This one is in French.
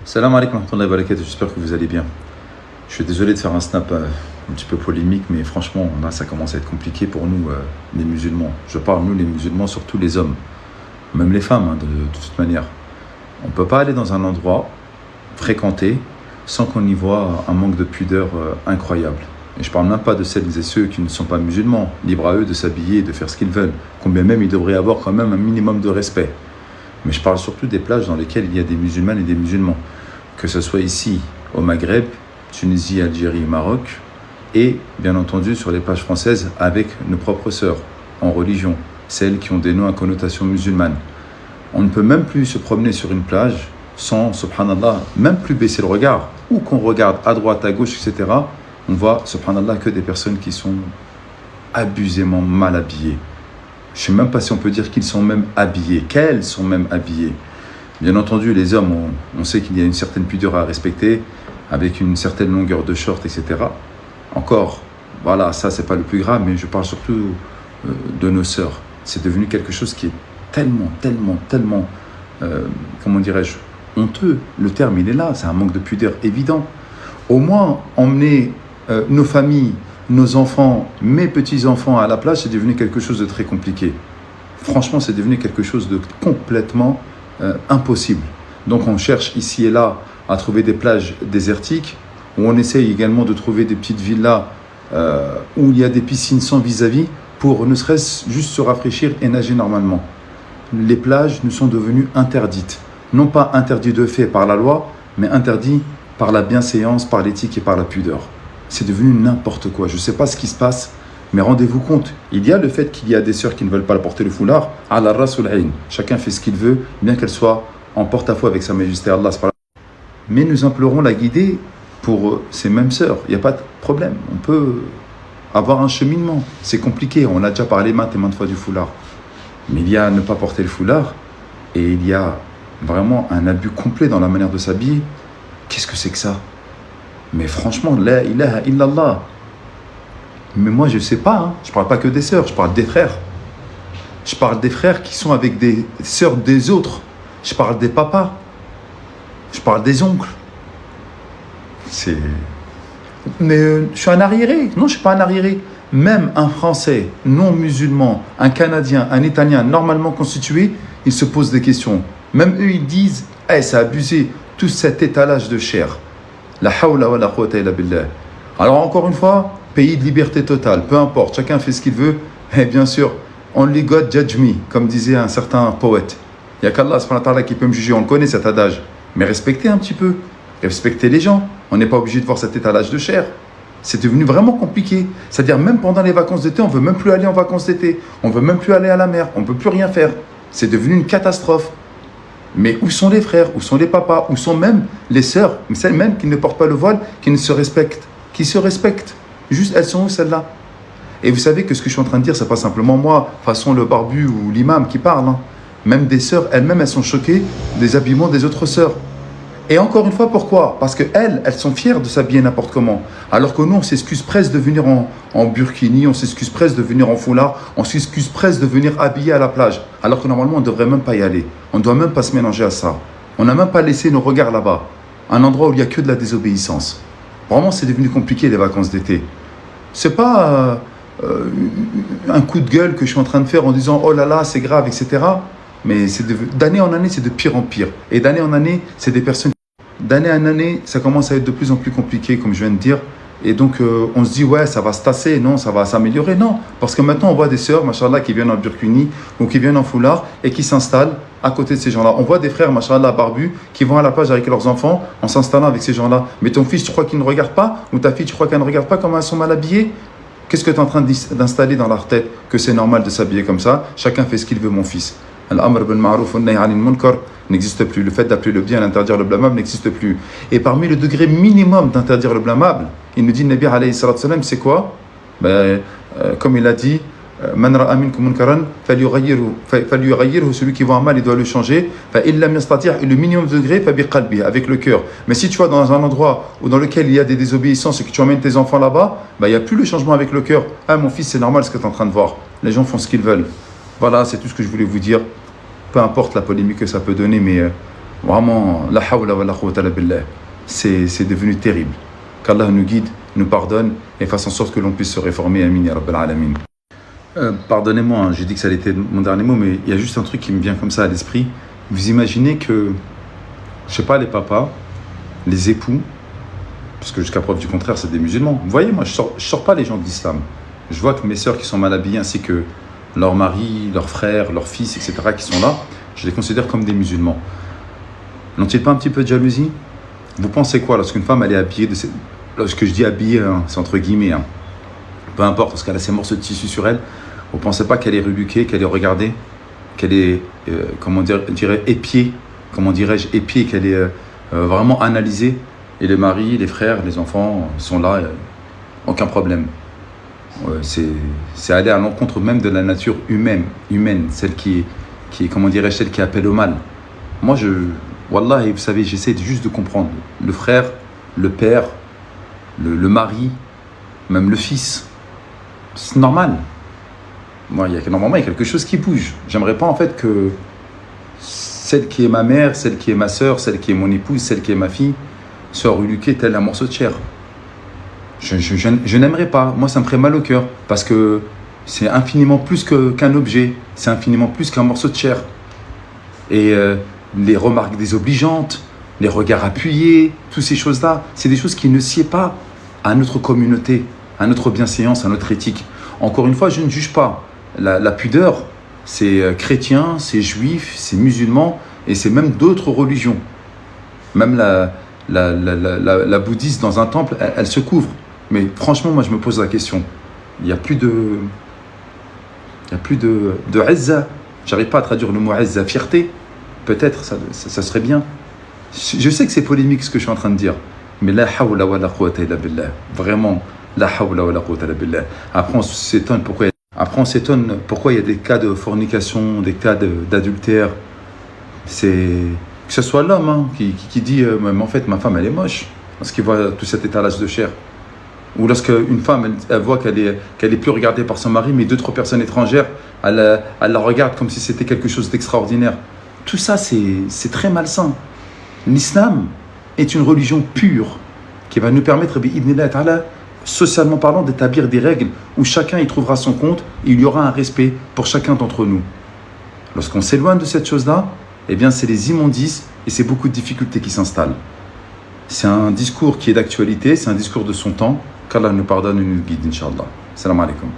Salam alaikum wa rahmatullahi wa barakatuh, j'espère que vous allez bien. Je suis désolé de faire un snap un petit peu polémique, mais franchement, là, ça commence à être compliqué pour nous, les musulmans. Je parle, nous, les musulmans, surtout les hommes, même les femmes, de toute manière. On ne peut pas aller dans un endroit fréquenté sans qu'on y voit un manque de pudeur incroyable. Et je ne parle même pas de celles et ceux qui ne sont pas musulmans, libre à eux de s'habiller et de faire ce qu'ils veulent, combien même ils devraient avoir quand même un minimum de respect. Mais je parle surtout des plages dans lesquelles il y a des musulmanes et des musulmans, que ce soit ici, au Maghreb, Tunisie, Algérie, Maroc, et bien entendu sur les plages françaises avec nos propres sœurs en religion, celles qui ont des noms à connotation musulmane. On ne peut même plus se promener sur une plage sans, subhanallah, même plus baisser le regard, ou qu'on regarde à droite, à gauche, etc. On voit, subhanallah, que des personnes qui sont abusément mal habillées. Je ne sais même pas si on peut dire qu'ils sont même habillés, qu'elles sont même habillées. Bien entendu, les hommes, on sait qu'il y a une certaine pudeur à respecter, avec une certaine longueur de short, etc. Encore, voilà, ça c'est pas le plus grave, mais je parle surtout de nos sœurs. C'est devenu quelque chose qui est tellement, comment dirais-je, honteux. Le terme, il est là, c'est un manque de pudeur évident. Au moins, emmener nos familles, nos enfants, mes petits-enfants à la plage, c'est devenu quelque chose de très compliqué. Franchement, c'est devenu quelque chose de complètement impossible. Donc on cherche ici et là à trouver des plages désertiques, où on essaye également de trouver des petites villas où il y a des piscines sans vis-à-vis, pour ne serait-ce juste se rafraîchir et nager normalement. Les plages nous sont devenues interdites. Non pas interdites de fait par la loi, mais interdites par la bienséance, par l'éthique et par la pudeur. C'est devenu n'importe quoi. Je ne sais pas ce qui se passe, mais rendez-vous compte, il y a le fait qu'il y a des sœurs qui ne veulent pas porter le foulard, à la rasul ayn. Chacun fait ce qu'il veut, bien qu'elle soit en porte-à-faux avec sa majesté Allah. Mais nous implorons la guider pour ces mêmes sœurs. Il n'y a pas de problème. On peut avoir un cheminement. C'est compliqué. On a déjà parlé maintes et maintes fois du foulard. Mais il y a ne pas porter le foulard et il y a vraiment un abus complet dans la manière de s'habiller. Qu'est-ce que c'est que ça? Mais franchement, la ilaha illallah. Mais moi, je ne sais pas. Je ne parle pas que des sœurs, je parle des frères. Je parle des frères qui sont avec des sœurs des autres. Je parle des papas. Je parle des oncles. Mais je suis un arriéré. Non, je ne suis pas un arriéré. Même un Français non musulman, un Canadien, un Italien normalement constitué, ils se posent des questions. Même eux, ils disent « c'est abusé, tout cet étalage de chair. » La hawla wa la quwwata illa billah. Alors encore une fois, pays de liberté totale, peu importe, chacun fait ce qu'il veut. Et bien sûr, only God judge me, comme disait un certain poète. Il n'y a qu'Allah subhanahu wa ta'ala qui peut me juger, on le connaît cet adage. Mais respectez un petit peu, respectez les gens. On n'est pas obligé de voir cet étalage de chair. C'est devenu vraiment compliqué. C'est-à-dire même pendant les vacances d'été, on ne veut même plus aller en vacances d'été. On ne veut même plus aller à la mer, on ne peut plus rien faire. C'est devenu une catastrophe. Mais où sont les frères? Où sont les papas? Où sont même les sœurs? Celles même qui ne portent pas le voile, qui ne se respectent, qui se respectent. Juste, elles sont où celles-là? Et vous savez que ce que je suis en train de dire, c'est pas simplement moi, façon le barbu ou l'imam qui parle. Même des sœurs, elles-mêmes, elles sont choquées des habillements des autres sœurs. Et encore une fois, pourquoi? Parce qu'elles sont fières de s'habiller n'importe comment. Alors que nous, on s'excuse presque de venir en burkini, on s'excuse presque de venir en foulard, on s'excuse presque de venir habillé à la plage. Alors que normalement, on ne devrait même pas y aller. On ne doit même pas se mélanger à ça. On n'a même pas laissé nos regards là-bas. Un endroit où il n'y a que de la désobéissance. Vraiment, c'est devenu compliqué les vacances d'été. C'est pas un coup de gueule que je suis en train de faire en disant « Oh là là, c'est grave, etc. » Mais d'année en année, c'est de pire en pire. Et d'année en année, c'est des personnes... D'année en année, ça commence à être de plus en plus compliqué, comme je viens de dire. Et donc, on se dit, ouais, ça va se tasser. Non, ça va s'améliorer. Non, parce que maintenant, on voit des sœurs, machallah, qui viennent en burkini ou qui viennent en foulard et qui s'installent à côté de ces gens-là. On voit des frères, machallah, barbus, qui vont à la plage avec leurs enfants en s'installant avec ces gens-là. Mais ton fils, tu crois qu'il ne regarde pas? Ou ta fille, tu crois qu'elle ne regarde pas comment elles sont mal habillées? Qu'est-ce que tu es en train d'installer dans leur tête que c'est normal de s'habiller comme ça? Chacun fait ce qu'il veut, mon fils. Al-amr bil ma'ruf wa nahy 'anil munkar n'existe plus. Le fait d'appeler le bien et d'interdire le blâmable n'existe plus. Et parmi le degré minimum d'interdire le blâmable, il nous dit, Nabi alayhi salatu salam, c'est quoi? Comme il a dit, Man ra'a minkum munkaran falyughayyirhu, celui qui voit un mal, il doit le changer. Fa illam yastati', le minimum de degré, fa biqalbi, avec le cœur. Mais si tu vas dans un endroit dans lequel il y a des désobéissances et que tu emmènes tes enfants là-bas, il n'y a plus le changement avec le cœur. Ah, mon fils, c'est normal ce que tu es en train de voir. Les gens font ce qu'ils veulent. Voilà, c'est tout ce que je voulais vous dire. Peu importe la polémique que ça peut donner, mais Vraiment, la hawla wa la quwwata illa billah. C'est devenu terrible. Qu'Allah nous guide, nous pardonne et fasse en sorte que l'on puisse se réformer. Amin ya Rabbal Alamin. Pardonnez-moi, hein, j'ai dit que ça allait être mon dernier mot, mais il y a juste un truc qui me vient comme ça à l'esprit. Vous imaginez que, je sais pas, les papas, les époux, parce que jusqu'à preuve du contraire, c'est des musulmans. Vous voyez, moi, je sors pas les gens de l'islam. Je vois que mes sœurs qui sont mal habillées, ainsi que leurs maris, leurs frères, leurs fils, etc., qui sont là, je les considère comme des musulmans. N'ont-ils pas un petit peu de jalousie? Vous pensez quoi lorsqu'une femme elle est habillée lorsque je dis habillée, hein, c'est entre guillemets, hein. Peu importe, parce qu'elle a ces morceaux de tissu sur elle, vous ne pensez pas qu'elle est reluquée, qu'elle est regardée, qu'elle est, comment dire, je dirais, épiée, comment dirais-je, épiée, qu'elle est vraiment analysée. Et les maris, les frères, les enfants sont là, aucun problème. C'est aller à l'encontre même de la nature humaine, celle qui est, comment dirais-je, celle qui appelle au mal. Moi, Wallah, vous savez, j'essaie juste de comprendre. Le frère, le père, le mari, même le fils, c'est normal. Moi, normalement, il y a quelque chose qui bouge. J'aimerais pas en fait que celle qui est ma mère, celle qui est ma soeur, celle qui est mon épouse, celle qui est ma fille, soit reluquée tel un morceau de chair. Je n'aimerais pas. Moi, ça me ferait mal au cœur parce que c'est infiniment plus qu'un objet. C'est infiniment plus qu'un morceau de chair. Et les remarques désobligeantes, les regards appuyés, toutes ces choses-là, c'est des choses qui ne sied pas à notre communauté, à notre bienséance, à notre éthique. Encore une fois, je ne juge pas. La pudeur, c'est chrétien, c'est juif, c'est musulman et c'est même d'autres religions. Même la bouddhiste dans un temple, elle se couvre. Mais franchement, moi, je me pose la question. Il n'y a plus de izza. J'arrive pas à traduire le mot izza, fierté. Peut-être, ça serait bien. Je sais que c'est polémique ce que je suis en train de dire. Mais la hawla wa la quwwata illa billah. Vraiment, la hawla wa la quwwata illa billah. Après, on s'étonne pourquoi il y a des cas de fornication, des cas d'adultère. C'est que ce soit l'homme hein, qui dit en fait, ma femme, elle est moche. Parce qu'il voit tout cet étalage de chair. Ou lorsque une femme, elle voit qu'elle est plus regardée par son mari, mais d'autres personnes étrangères, elle la regarde comme si c'était quelque chose d'extraordinaire. Tout ça, c'est très malsain. L'islam est une religion pure qui va nous permettre, socialement parlant, d'établir des règles où chacun y trouvera son compte et il y aura un respect pour chacun d'entre nous. Lorsqu'on s'éloigne de cette chose-là, eh bien, c'est les immondices et c'est beaucoup de difficultés qui s'installent. C'est un discours qui est d'actualité, c'est un discours de son temps. Qu'Allah nous pardonne et nous guide, Inch'Allah. Salam alaikum.